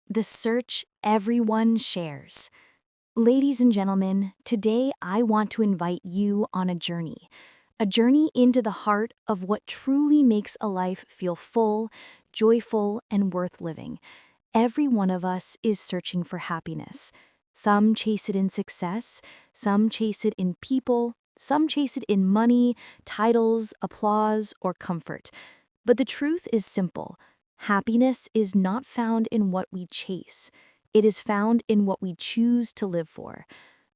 The search everyone shares. Ladies and gentlemen, today I want to invite you on a journey into the heart of what truly makes a life feel full, joyful, and worth living. Every one of us is searching for happiness. Some chase it in success, some chase it in people, some chase it in money, titles, applause, or comfort. But the truth is simple. Happiness is not found in what we chase. It is found in what we choose to live for.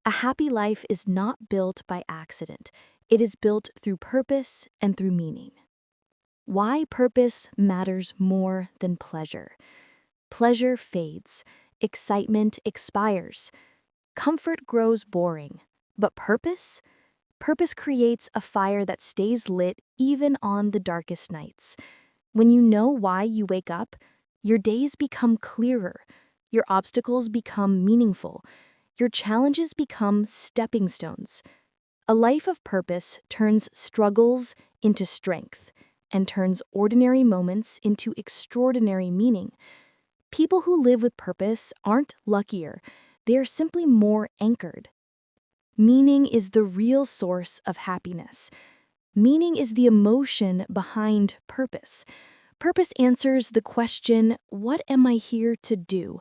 A happy life is not built by accident. It is built through purpose and through meaning. Why purpose matters more than pleasure. Pleasure fades. Excitement expires. Comfort grows boring. But purpose? Purpose creates a fire that stays lit even on the darkest nights. When you know why you wake up, your days become clearer, your obstacles become meaningful, your challenges become stepping stones. A life of purpose turns struggles into strength and turns ordinary moments into extraordinary meaning. People who live with purpose aren't luckier, they are simply more anchored. Meaning is the real source of happiness. Meaning is the emotion behind purpose. Purpose answers the question, what am I here to do?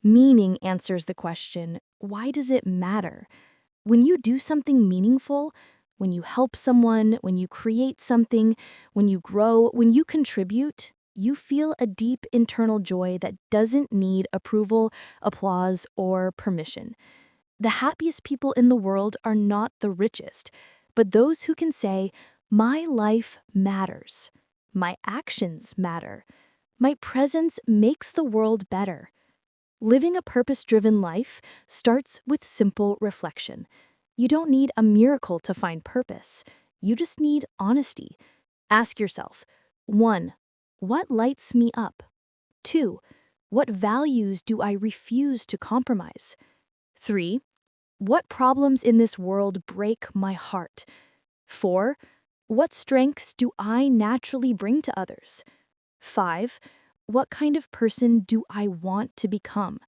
Meaning answers the question, why does it matter? When you do something meaningful, when you help someone, when you create something, when you grow, when you contribute, you feel a deep internal joy that doesn't need approval, applause, or permission. The happiest people in the world are not the richest, but those who can say, my life matters. My actions matter. My presence makes the world better. Living a purpose-driven life starts with simple reflection. You don't need a miracle to find purpose. You just need honesty. Ask yourself, 1. What lights me up? 2. What values do I refuse to compromise? 3. What problems in this world break my heart? 4. What strengths do I naturally bring to others? 5. What kind of person do I want to become?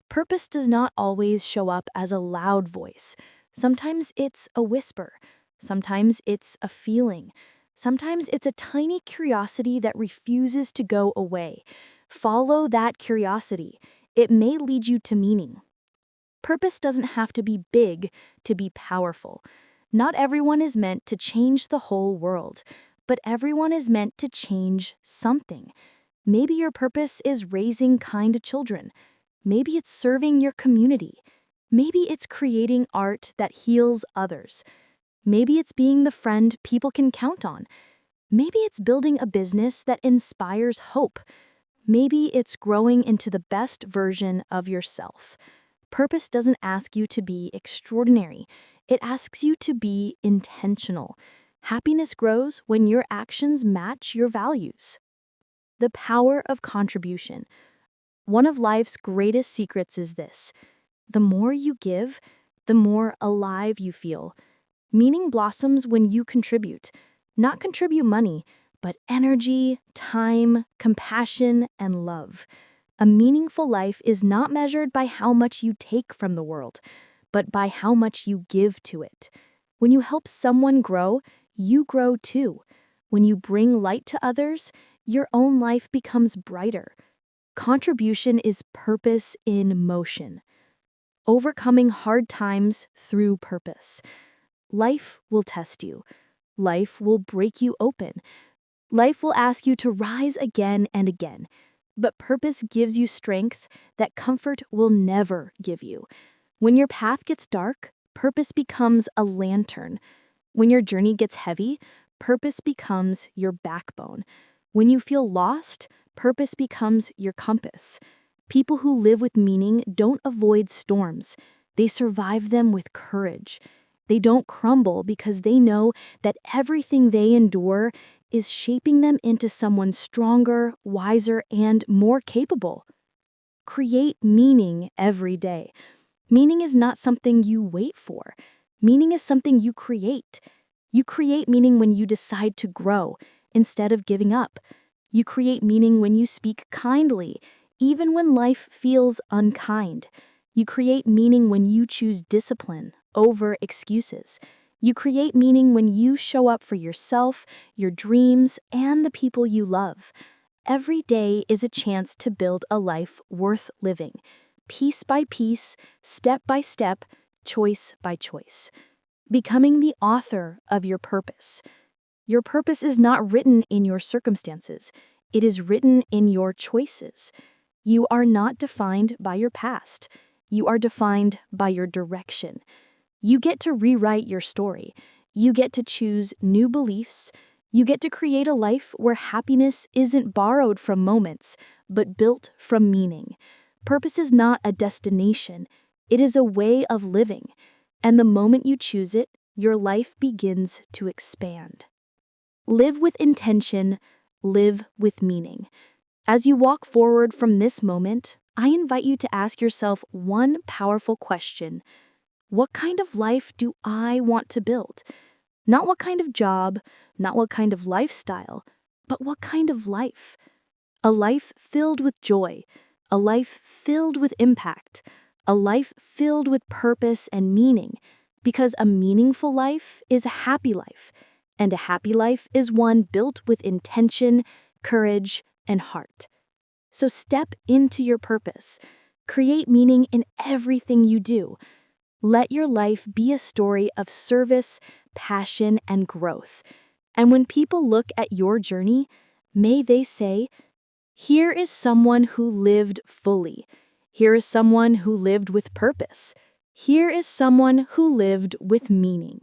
Purpose does not always show up as a loud voice. Sometimes it's a whisper. Sometimes it's a feeling. Sometimes it's a tiny curiosity that refuses to go away. Follow that curiosity. It may lead you to meaning. Purpose doesn't have to be big to be powerful. Not everyone is meant to change the whole world, but everyone is meant to change something. Maybe your purpose is raising kind children. Maybe it's serving your community. Maybe it's creating art that heals others. Maybe it's being the friend people can count on. Maybe it's building a business that inspires hope. Maybe it's growing into the best version of yourself. Purpose doesn't ask you to be extraordinary. It asks you to be intentional. Happiness grows when your actions match your values. The power of contribution. One of life's greatest secrets is this. The more you give, the more alive you feel. Meaning blossoms when you contribute. Not contribute money, but energy, time, compassion, and love. A meaningful life is not measured by how much you take from the world, but by how much you give to it. When you help someone grow, you grow too. When you bring light to others, your own life becomes brighter. Contribution is purpose in motion. Overcoming hard times through purpose. Life will test you. Life will break you open. Life will ask you to rise again and again. But purpose gives you strength that comfort will never give you. When your path gets dark, purpose becomes a lantern. When your journey gets heavy, purpose becomes your backbone. When you feel lost, purpose becomes your compass. People who live with meaning don't avoid storms. They survive them with courage. They don't crumble because they know that everything they endure is shaping them into someone stronger, wiser, and more capable. Create meaning every day. Meaning is not something you wait for. Meaning is something you create. You create meaning when you decide to grow instead of giving up. You create meaning when you speak kindly even when life feels unkind. You create meaning when you choose discipline over excuses. You create meaning when you show up for yourself, your dreams, and the people you love. Every day is a chance to build a life worth living, piece by piece, step by step, choice by choice. Becoming the author of your purpose. Your purpose is not written in your circumstances. It is written in your choices. You are not defined by your past. You are defined by your direction. You get to rewrite your story. You get to choose new beliefs. You get to create a life where happiness isn't borrowed from moments, but built from meaning. Purpose is not a destination. It is a way of living. And the moment you choose it, your life begins to expand. Live with intention, live with meaning. As you walk forward from this moment, I invite you to ask yourself one powerful question. What kind of life do I want to build? Not what kind of job, not what kind of lifestyle, but what kind of life? A life filled with joy, a life filled with impact, a life filled with purpose and meaning, because a meaningful life is a happy life, and a happy life is one built with intention, courage, and heart. So step into your purpose. Create meaning in everything you do. Let your life be a story of service, passion, and growth. And when people look at your journey, may they say, "Here is someone who lived fully. Here is someone who lived with purpose. Here is someone who lived with meaning."